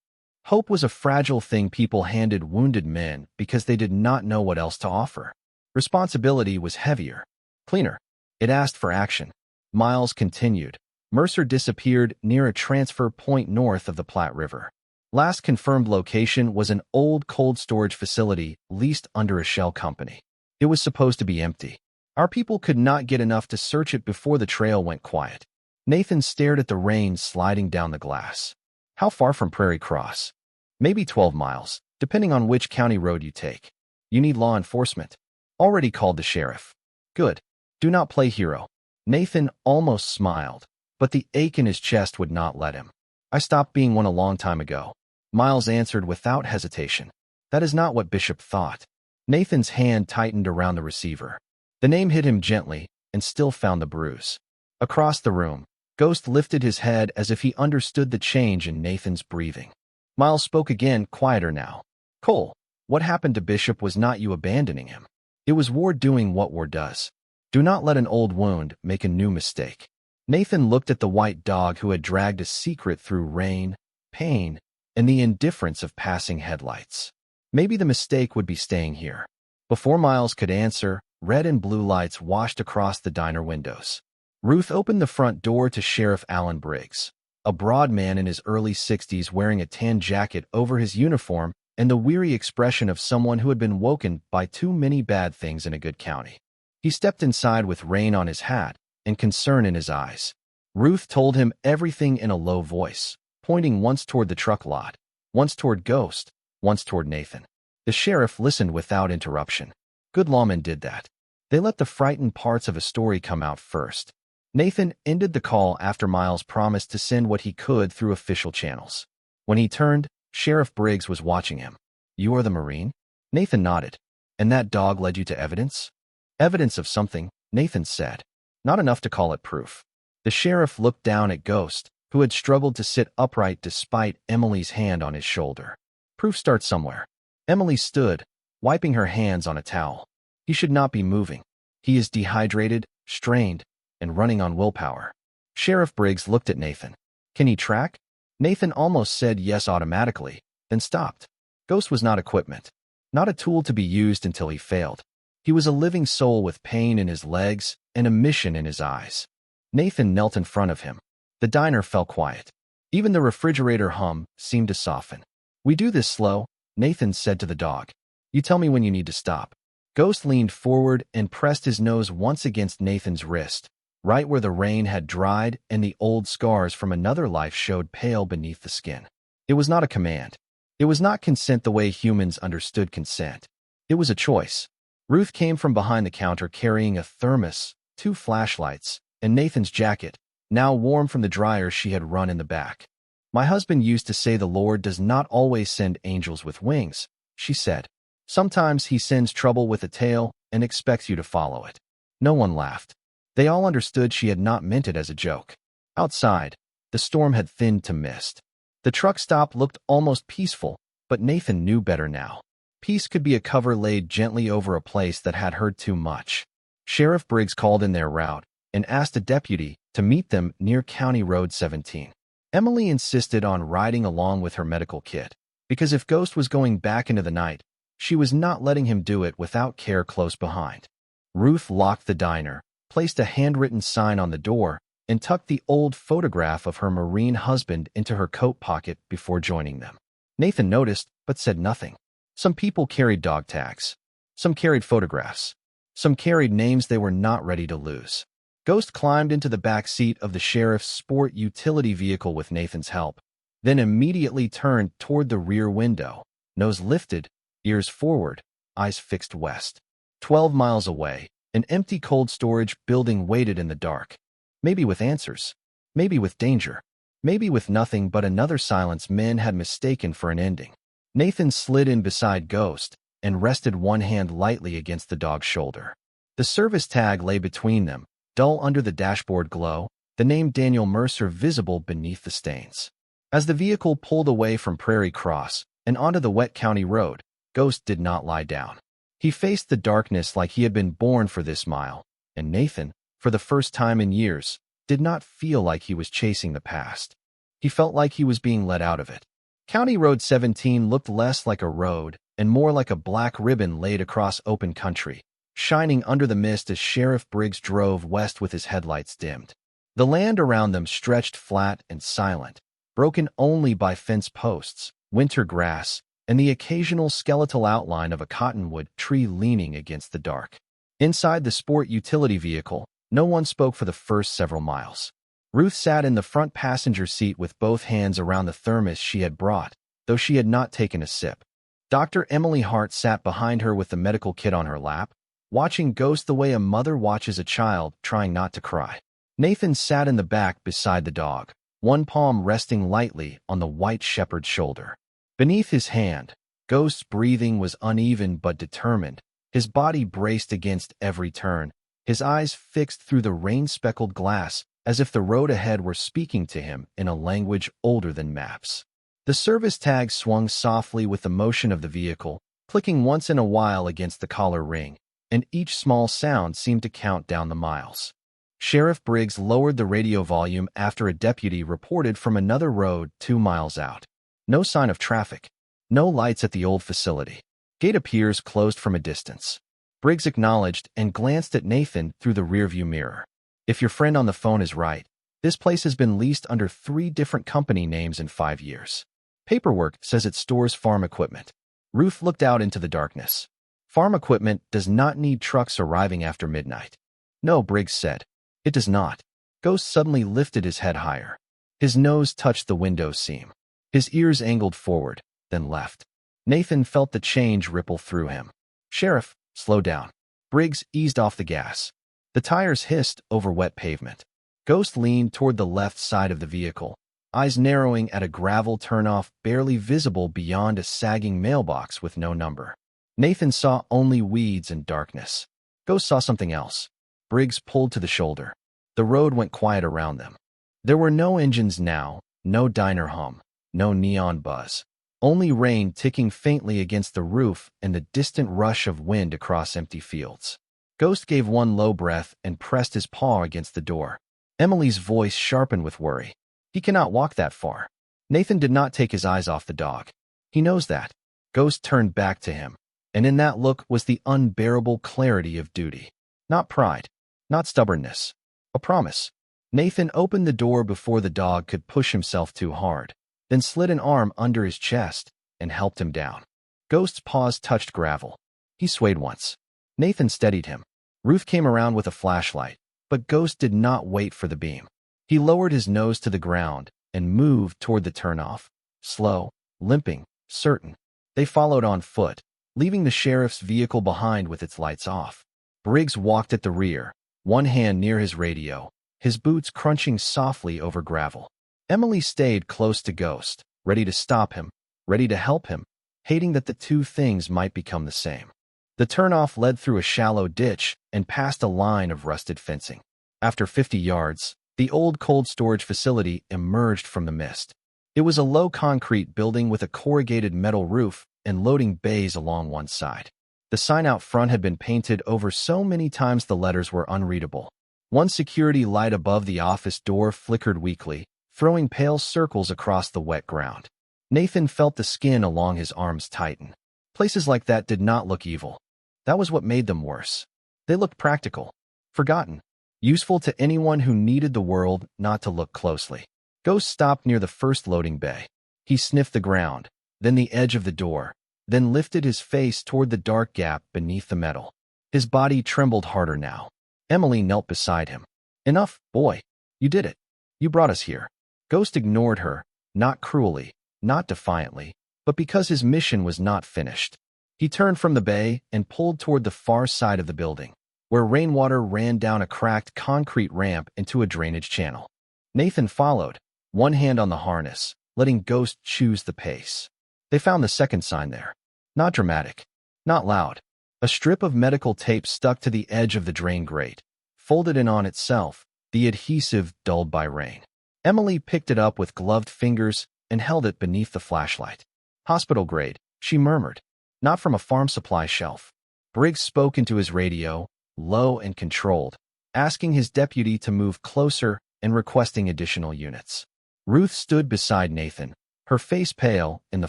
Hope was a fragile thing people handed wounded men because they did not know what else to offer. Responsibility was heavier, cleaner. It asked for action. Miles continued. Mercer disappeared near a transfer point north of the Platte River. Last confirmed location was an old cold storage facility leased under a shell company. It was supposed to be empty. Our people could not get enough to search it before the trail went quiet. Nathan stared at the rain sliding down the glass. How far from Prairie Cross? Maybe 12 miles, depending on which county road you take. You need law enforcement. Already called the sheriff. Good. Do not play hero. Nathan almost smiled, but the ache in his chest would not let him. I stopped being one a long time ago. Miles answered without hesitation. That is not what Bishop thought. Nathan's hand tightened around the receiver. The name hit him gently and still found the bruise. Across the room, Ghost lifted his head as if he understood the change in Nathan's breathing. Miles spoke again, quieter now. Cole, what happened to Bishop was not you abandoning him. It was war doing what war does. Do not let an old wound make a new mistake. Nathan looked at the white dog who had dragged a secret through rain, pain, and the indifference of passing headlights. Maybe the mistake would be staying here. Before Miles could answer, red and blue lights washed across the diner windows. Ruth opened the front door to Sheriff Alan Briggs, a broad man in his early 60s wearing a tan jacket over his uniform and the weary expression of someone who had been woken by too many bad things in a good county. He stepped inside with rain on his hat and concern in his eyes. Ruth told him everything in a low voice, pointing once toward the truck lot, once toward Ghost, once toward Nathan. The sheriff listened without interruption. Good lawmen did that. They let the frightened parts of a story come out first. Nathan ended the call after Miles promised to send what he could through official channels. When he turned, Sheriff Briggs was watching him. "You are the Marine?" Nathan nodded. "And that dog led you to evidence?" "Evidence of something," Nathan said. "Not enough to call it proof." The sheriff looked down at Ghost, who had struggled to sit upright despite Emily's hand on his shoulder. "Proof starts somewhere." Emily stood, wiping her hands on a towel. "He should not be moving. He is dehydrated, strained, and running on willpower." Sheriff Briggs looked at Nathan. "Can he track?" Nathan almost said yes automatically, then stopped. Ghost was not equipment, not a tool to be used until he failed. He was a living soul with pain in his legs and a mission in his eyes. Nathan knelt in front of him. The diner fell quiet. Even the refrigerator hum seemed to soften. "We do this slow," Nathan said to the dog. "You tell me when you need to stop." Ghost leaned forward and pressed his nose once against Nathan's wrist, right where the rain had dried and the old scars from another life showed pale beneath the skin. It was not a command. It was not consent the way humans understood consent. It was a choice. Ruth came from behind the counter carrying a thermos, 2 flashlights, and Nathan's jacket, now warm from the dryer she had run in the back. "My husband used to say the Lord does not always send angels with wings," she said. "Sometimes he sends trouble with a tail and expects you to follow it." No one laughed. They all understood she had not meant it as a joke. Outside, the storm had thinned to mist. The truck stop looked almost peaceful, but Nathan knew better now. Peace could be a cover laid gently over a place that had heard too much. Sheriff Briggs called in their route and asked a deputy to meet them near County Road 17. Emily insisted on riding along with her medical kit, because if Ghost was going back into the night, she was not letting him do it without care close behind. Ruth locked the diner, placed a handwritten sign on the door, and tucked the old photograph of her Marine husband into her coat pocket before joining them. Nathan noticed, but said nothing. Some people carried dog tags. Some carried photographs. Some carried names they were not ready to lose. Ghost climbed into the back seat of the sheriff's sport utility vehicle with Nathan's help, then immediately turned toward the rear window, nose lifted, ears forward, eyes fixed west. 12 miles away, an empty cold storage building waited in the dark. Maybe with answers. Maybe with danger. Maybe with nothing but another silence men had mistaken for an ending. Nathan slid in beside Ghost and rested one hand lightly against the dog's shoulder. The service tag lay between them, dull under the dashboard glow, the name Daniel Mercer visible beneath the stains. As the vehicle pulled away from Prairie Cross and onto the wet county road, Ghost did not lie down. He faced the darkness like he had been born for this mile, and Nathan, for the first time in years, did not feel like he was chasing the past. He felt like he was being led out of it. County Road 17 looked less like a road and more like a black ribbon laid across open country, shining under the mist as Sheriff Briggs drove west with his headlights dimmed. The land around them stretched flat and silent, broken only by fence posts, winter grass, and the occasional skeletal outline of a cottonwood tree leaning against the dark. Inside the sport utility vehicle, no one spoke for the first several miles. Ruth sat in the front passenger seat with both hands around the thermos she had brought, though she had not taken a sip. Dr. Emily Hart sat behind her with the medical kit on her lap, watching Ghost the way a mother watches a child trying not to cry. Nathan sat in the back beside the dog, one palm resting lightly on the white shepherd's shoulder. Beneath his hand, Ghost's breathing was uneven but determined, his body braced against every turn, his eyes fixed through the rain-speckled glass as if the road ahead were speaking to him in a language older than maps. The service tag swung softly with the motion of the vehicle, clicking once in a while against the collar ring, and each small sound seemed to count down the miles. Sheriff Briggs lowered the radio volume after a deputy reported from another road 2 miles out. No sign of traffic. No lights at the old facility. Gate appears closed from a distance. Briggs acknowledged and glanced at Nathan through the rearview mirror. If your friend on the phone is right, this place has been leased under 3 different company names in 5 years. Paperwork says it stores farm equipment. Ruth looked out into the darkness. Farm equipment does not need trucks arriving after midnight. No, Briggs said. It does not. Ghost suddenly lifted his head higher. His nose touched the window seam. His ears angled forward, then left. Nathan felt the change ripple through him. Sheriff, slow down. Briggs eased off the gas. The tires hissed over wet pavement. Ghost leaned toward the left side of the vehicle, eyes narrowing at a gravel turnoff barely visible beyond a sagging mailbox with no number. Nathan saw only weeds and darkness. Ghost saw something else. Briggs pulled to the shoulder. The road went quiet around them. There were no engines now, no diner hum, no neon buzz. Only rain ticking faintly against the roof and the distant rush of wind across empty fields. Ghost gave one low breath and pressed his paw against the door. Emily's voice sharpened with worry. He cannot walk that far. Nathan did not take his eyes off the dog. He knows that. Ghost turned back to him, and in that look was the unbearable clarity of duty. Not pride, not stubbornness. A promise. Nathan opened the door before the dog could push himself too hard, then slid an arm under his chest and helped him down. Ghost's paws touched gravel. He swayed once. Nathan steadied him. Ruth came around with a flashlight, but Ghost did not wait for the beam. He lowered his nose to the ground and moved toward the turnoff. Slow, limping, certain. They followed on foot, leaving the sheriff's vehicle behind with its lights off. Briggs walked at the rear, one hand near his radio, his boots crunching softly over gravel. Emily stayed close to Ghost, ready to stop him, ready to help him, hating that the two things might become the same. The turnoff led through a shallow ditch and past a line of rusted fencing. After 50 yards, the old cold storage facility emerged from the mist. It was a low concrete building with a corrugated metal roof and loading bays along one side. The sign out front had been painted over so many times the letters were unreadable. One security light above the office door flickered weakly, throwing pale circles across the wet ground. Nathan felt the skin along his arms tighten. Places like that did not look evil. That was what made them worse. They looked practical, forgotten, useful to anyone who needed the world not to look closely. Ghost stopped near the first loading bay. He sniffed the ground, then the edge of the door, then lifted his face toward the dark gap beneath the metal. His body trembled harder now. Emily knelt beside him. Enough, boy. You did it. You brought us here. Ghost ignored her, not cruelly, not defiantly, but because his mission was not finished. He turned from the bay and pulled toward the far side of the building, where rainwater ran down a cracked concrete ramp into a drainage channel. Nathan followed, one hand on the harness, letting Ghost choose the pace. They found the second sign there. Not dramatic, not loud. A strip of medical tape stuck to the edge of the drain grate, folded in on itself, the adhesive dulled by rain. Emily picked it up with gloved fingers and held it beneath the flashlight. Hospital grade, she murmured. Not from a farm supply shelf. Briggs spoke into his radio, low and controlled, asking his deputy to move closer and requesting additional units. Ruth stood beside Nathan, her face pale in the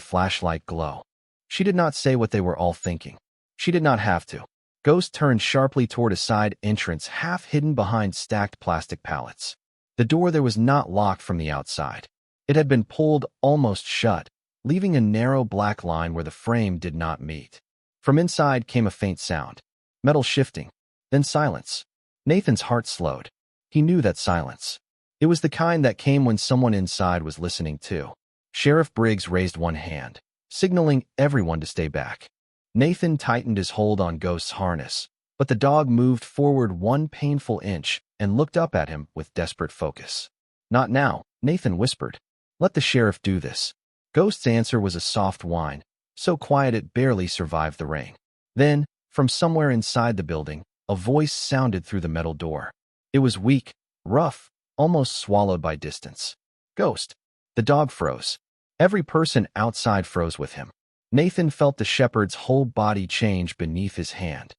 flashlight glow. She did not say what they were all thinking. She did not have to. Ghost turned sharply toward a side entrance half hidden behind stacked plastic pallets. The door there was not locked from the outside. It had been pulled almost shut, leaving a narrow black line where the frame did not meet. From inside came a faint sound. Metal shifting. Then silence. Nathan's heart slowed. He knew that silence. It was the kind that came when someone inside was listening too. Sheriff Briggs raised one hand, signaling everyone to stay back. Nathan tightened his hold on Ghost's harness, but the dog moved forward one painful inch and looked up at him with desperate focus. Not now, Nathan whispered. Let the sheriff do this. Ghost's answer was a soft whine, so quiet it barely survived the rain. Then, from somewhere inside the building, a voice sounded through the metal door. It was weak, rough, almost swallowed by distance. Ghost. The dog froze. Every person outside froze with him. Nathan felt the shepherd's whole body change beneath his hand.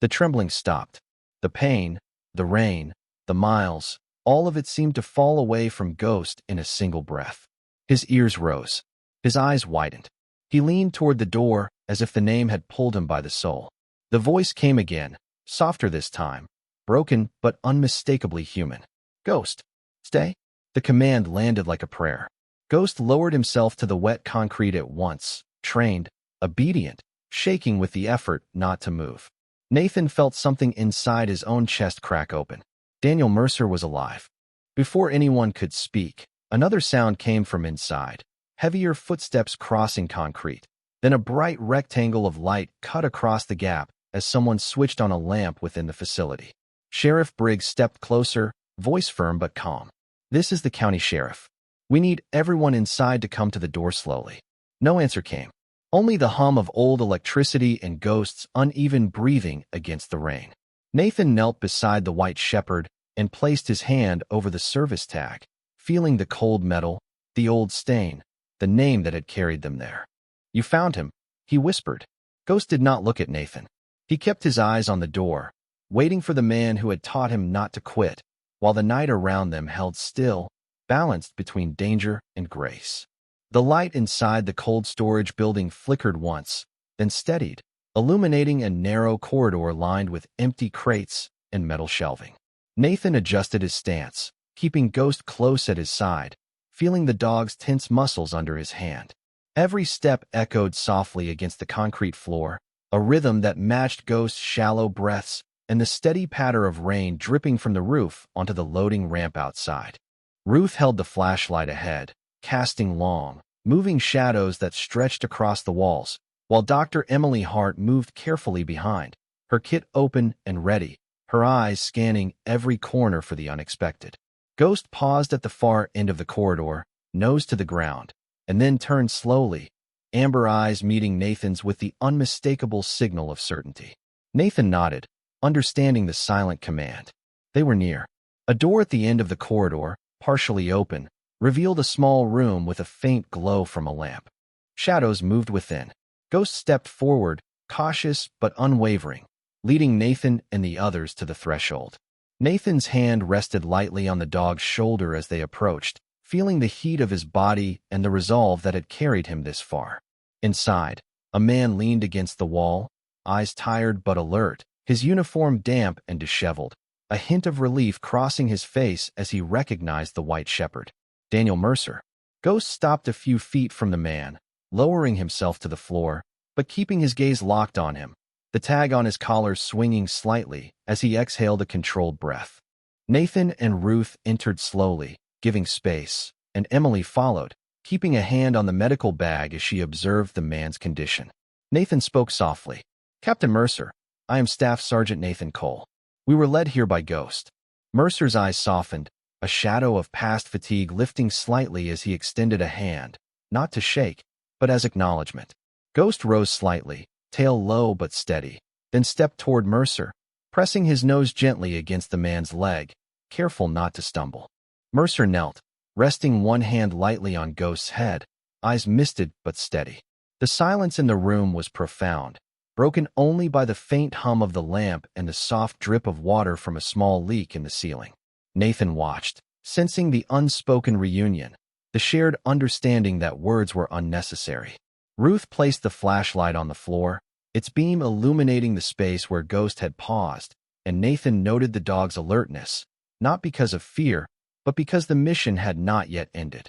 The trembling stopped. The pain, the rain, the miles, all of it seemed to fall away from Ghost in a single breath. His ears rose. His eyes widened. He leaned toward the door as if the name had pulled him by the soul. The voice came again, softer this time, broken but unmistakably human. "Ghost, stay." The command landed like a prayer. Ghost lowered himself to the wet concrete at once, trained, obedient, shaking with the effort not to move. Nathan felt something inside his own chest crack open. Daniel Mercer was alive. Before anyone could speak, another sound came from inside, heavier footsteps crossing concrete. Then a bright rectangle of light cut across the gap as someone switched on a lamp within the facility. Sheriff Briggs stepped closer, voice firm but calm. "This is the county sheriff. We need everyone inside to come to the door slowly." No answer came. Only the hum of old electricity and Ghost's uneven breathing against the rain. Nathan knelt beside the white shepherd and placed his hand over the service tag, feeling the cold metal, the old stain, the name that had carried them there. "You found him," he whispered. Ghost did not look at Nathan. He kept his eyes on the door, waiting for the man who had taught him not to quit, while the night around them held still, balanced between danger and grace. The light inside the cold storage building flickered once, then steadied, illuminating a narrow corridor lined with empty crates and metal shelving. Nathan adjusted his stance, keeping Ghost close at his side, feeling the dog's tense muscles under his hand. Every step echoed softly against the concrete floor, a rhythm that matched Ghost's shallow breaths and the steady patter of rain dripping from the roof onto the loading ramp outside. Ruth held the flashlight ahead, casting long, moving shadows that stretched across the walls, while Dr. Emily Hart moved carefully behind, her kit open and ready, her eyes scanning every corner for the unexpected. Ghost paused at the far end of the corridor, nose to the ground, and then turned slowly, amber eyes meeting Nathan's with the unmistakable signal of certainty. Nathan nodded, understanding the silent command. They were near. A door at the end of the corridor, partially open, revealed a small room with a faint glow from a lamp. Shadows moved within. Ghost stepped forward, cautious but unwavering, leading Nathan and the others to the threshold. Nathan's hand rested lightly on the dog's shoulder as they approached, feeling the heat of his body and the resolve that had carried him this far. Inside, a man leaned against the wall, eyes tired but alert, his uniform damp and disheveled, a hint of relief crossing his face as he recognized the white shepherd. Daniel Mercer. Ghost stopped a few feet from the man, lowering himself to the floor, but keeping his gaze locked on him, the tag on his collar swinging slightly as he exhaled a controlled breath. Nathan and Ruth entered slowly, giving space, and Emily followed, keeping a hand on the medical bag as she observed the man's condition. Nathan spoke softly. "Captain Mercer, I am Staff Sergeant Nathan Cole. We were led here by Ghost." Mercer's eyes softened, a shadow of past fatigue lifting slightly as he extended a hand, not to shake, but as acknowledgement. Ghost rose slightly, tail low but steady, then stepped toward Mercer, pressing his nose gently against the man's leg, careful not to stumble. Mercer knelt, resting one hand lightly on Ghost's head, eyes misted but steady. The silence in the room was profound, broken only by the faint hum of the lamp and the soft drip of water from a small leak in the ceiling. Nathan watched, sensing the unspoken reunion, the shared understanding that words were unnecessary. Ruth placed the flashlight on the floor, its beam illuminating the space where Ghost had paused, and Nathan noted the dog's alertness, not because of fear, but because the mission had not yet ended.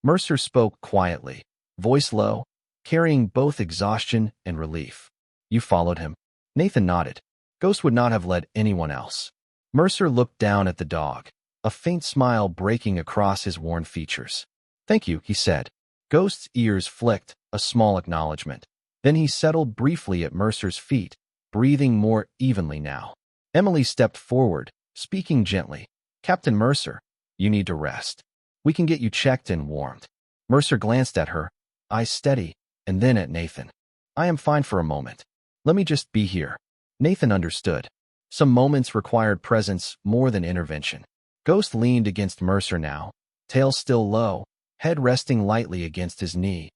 Mercer spoke quietly, voice low, carrying both exhaustion and relief. "You followed him?" Nathan nodded. Ghost would not have led anyone else. Mercer looked down at the dog, a faint smile breaking across his worn features. "Thank you," he said. Ghost's ears flicked, a small acknowledgement. Then he settled briefly at Mercer's feet, breathing more evenly now. Emily stepped forward, speaking gently. "Captain Mercer, you need to rest. We can get you checked and warmed." Mercer glanced at her, eyes steady, and then at Nathan. "I am fine for a moment. Let me just be here." Nathan understood. Some moments required presence more than intervention. Ghost leaned against Mercer now, tail still low, head resting lightly against his knee,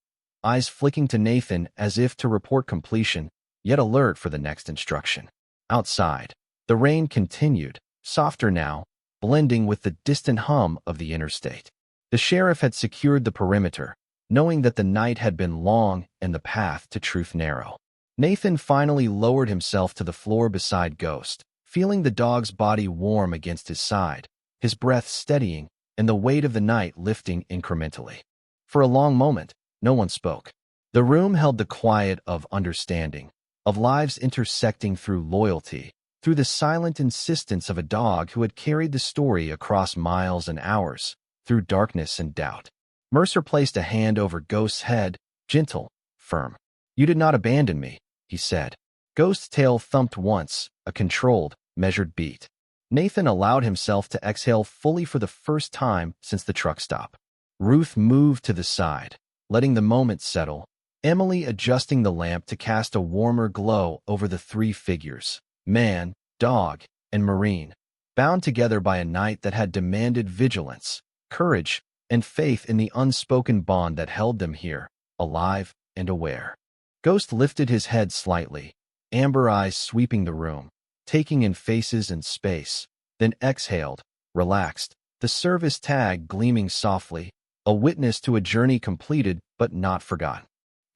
eyes flicking to Nathan as if to report completion, yet alert for the next instruction. Outside, the rain continued, softer now, blending with the distant hum of the interstate. The sheriff had secured the perimeter, knowing that the night had been long and the path to truth narrow. Nathan finally lowered himself to the floor beside Ghost, feeling the dog's body warm against his side, his breath steadying, and the weight of the night lifting incrementally. For a long moment, no one spoke. The room held the quiet of understanding, of lives intersecting through loyalty, through the silent insistence of a dog who had carried the story across miles and hours, through darkness and doubt. Mercer placed a hand over Ghost's head, gentle, firm. "You did not abandon me," he said. Ghost's tail thumped once, a controlled, measured beat. Nathan allowed himself to exhale fully for the first time since the truck stop. Ruth moved to the side, letting the moment settle, Emily adjusting the lamp to cast a warmer glow over the three figures, man, dog, and Marine, bound together by a night that had demanded vigilance, courage, and faith in the unspoken bond that held them here, alive and aware. Ghost lifted his head slightly, amber eyes sweeping the room, taking in faces and space, then exhaled, relaxed, the service tag gleaming softly, a witness to a journey completed but not forgotten.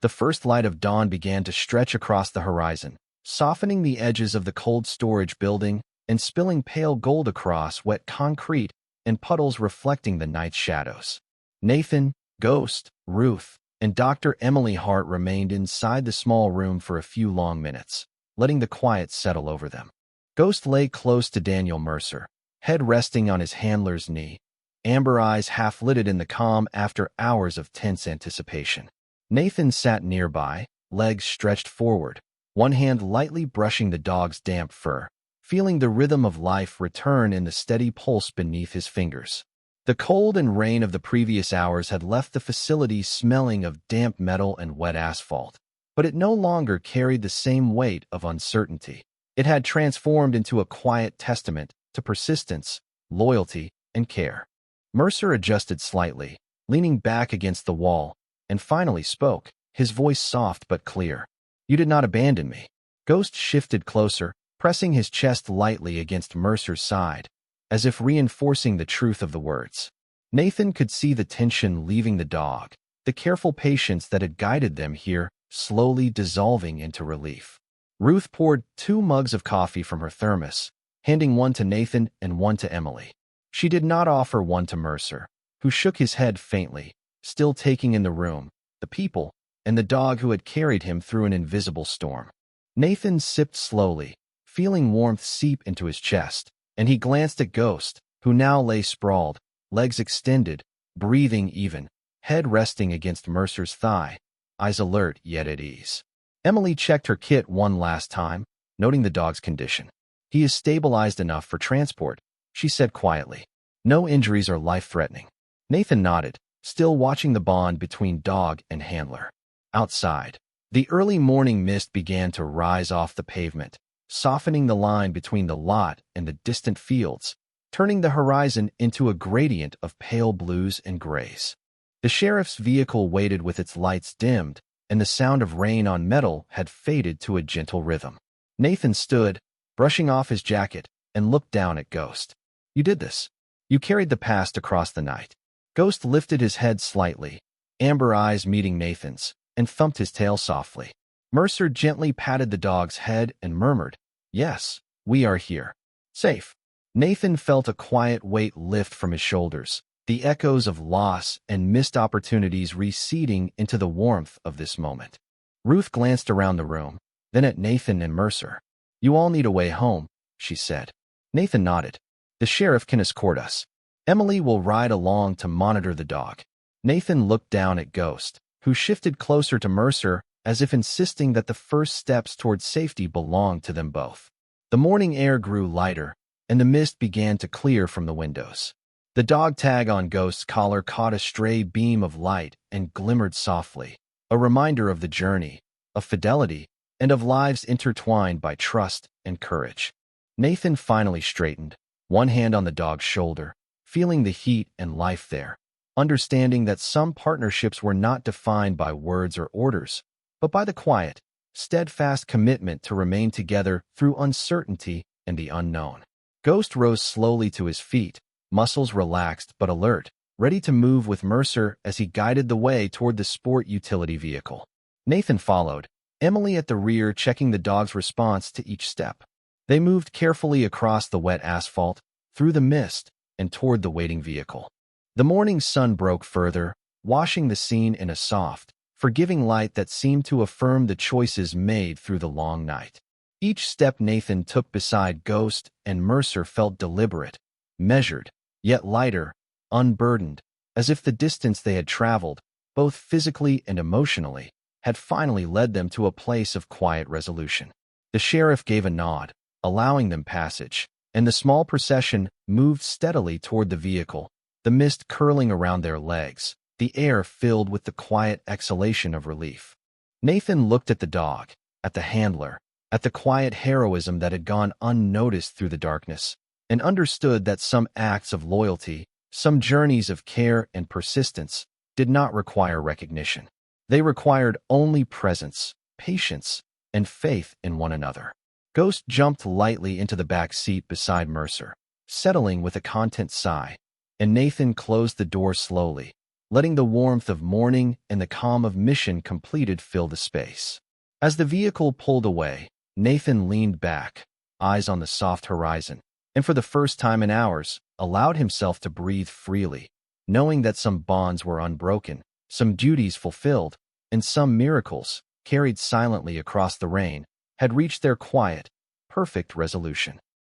The first light of dawn began to stretch across the horizon, softening the edges of the cold storage building and spilling pale gold across wet concrete and puddles reflecting the night's shadows. Nathan, Ghost, Ruth, and Dr. Emily Hart remained inside the small room for a few long minutes, letting the quiet settle over them. Ghost lay close to Daniel Mercer, head resting on his handler's knee, amber eyes half-lidded in the calm after hours of tense anticipation. Nathan sat nearby, legs stretched forward, one hand lightly brushing the dog's damp fur, feeling the rhythm of life return in the steady pulse beneath his fingers. The cold and rain of the previous hours had left the facility smelling of damp metal and wet asphalt, but it no longer carried the same weight of uncertainty. It had transformed into a quiet testament to persistence, loyalty, and care. Mercer adjusted slightly, leaning back against the wall, and finally spoke, his voice soft but clear. "You did not abandon me." Ghost shifted closer, pressing his chest lightly against Mercer's side, as if reinforcing the truth of the words. Nathan could see the tension leaving the dog, the careful patience that had guided them here slowly dissolving into relief. Ruth poured 2 mugs of coffee from her thermos, handing one to Nathan and one to Emily. She did not offer one to Mercer, who shook his head faintly, still taking in the room, the people, and the dog who had carried him through an invisible storm. Nathan sipped slowly, feeling warmth seep into his chest, and he glanced at Ghost, who now lay sprawled, legs extended, breathing even, head resting against Mercer's thigh, eyes alert yet at ease. Emily checked her kit one last time, noting the dog's condition. "He is stabilized enough for transport," she said quietly. "No injuries are life-threatening." Nathan nodded, still watching the bond between dog and handler. Outside, the early morning mist began to rise off the pavement, softening the line between the lot and the distant fields, turning the horizon into a gradient of pale blues and grays. The sheriff's vehicle waited with its lights dimmed, and the sound of rain on metal had faded to a gentle rhythm. Nathan stood, brushing off his jacket, and looked down at Ghost. "You did this. You carried the past across the night." Ghost lifted his head slightly, amber eyes meeting Nathan's, and thumped his tail softly. Mercer gently patted the dog's head and murmured, "Yes, we are here. Safe." Nathan felt a quiet weight lift from his shoulders, the echoes of loss and missed opportunities receding into the warmth of this moment. Ruth glanced around the room, then at Nathan and Mercer. "You all need a way home," she said. Nathan nodded. "The sheriff can escort us. Emily will ride along to monitor the dog." Nathan looked down at Ghost, who shifted closer to Mercer as if insisting that the first steps toward safety belonged to them both. The morning air grew lighter, and the mist began to clear from the windows. The dog tag on Ghost's collar caught a stray beam of light and glimmered softly, a reminder of the journey, of fidelity, and of lives intertwined by trust and courage. Nathan finally straightened, one hand on the dog's shoulder, feeling the heat and life there, understanding that some partnerships were not defined by words or orders, but by the quiet, steadfast commitment to remain together through uncertainty and the unknown. Ghost rose slowly to his feet, muscles relaxed but alert, ready to move with Mercer as he guided the way toward the sport utility vehicle. Nathan followed, Emily at the rear checking the dog's response to each step. They moved carefully across the wet asphalt, through the mist, and toward the waiting vehicle. The morning sun broke further, washing the scene in a soft, forgiving light that seemed to affirm the choices made through the long night. Each step Nathan took beside Ghost and Mercer felt deliberate, measured, yet lighter, unburdened, as if the distance they had traveled, both physically and emotionally, had finally led them to a place of quiet resolution. The sheriff gave a nod, allowing them passage, and the small procession moved steadily toward the vehicle, the mist curling around their legs, the air filled with the quiet exhalation of relief. Nathan looked at the dog, at the handler, at the quiet heroism that had gone unnoticed through the darkness, and understood that some acts of loyalty, some journeys of care and persistence, did not require recognition. They required only presence, patience, and faith in one another. Ghost jumped lightly into the back seat beside Mercer, settling with a content sigh, and Nathan closed the door slowly, letting the warmth of morning and the calm of mission completed fill the space. As the vehicle pulled away, Nathan leaned back, eyes on the soft horizon, and for the first time in hours, allowed himself to breathe freely, knowing that some bonds were unbroken, some duties fulfilled, and some miracles, carried silently across the rain, had reached their quiet, perfect resolution.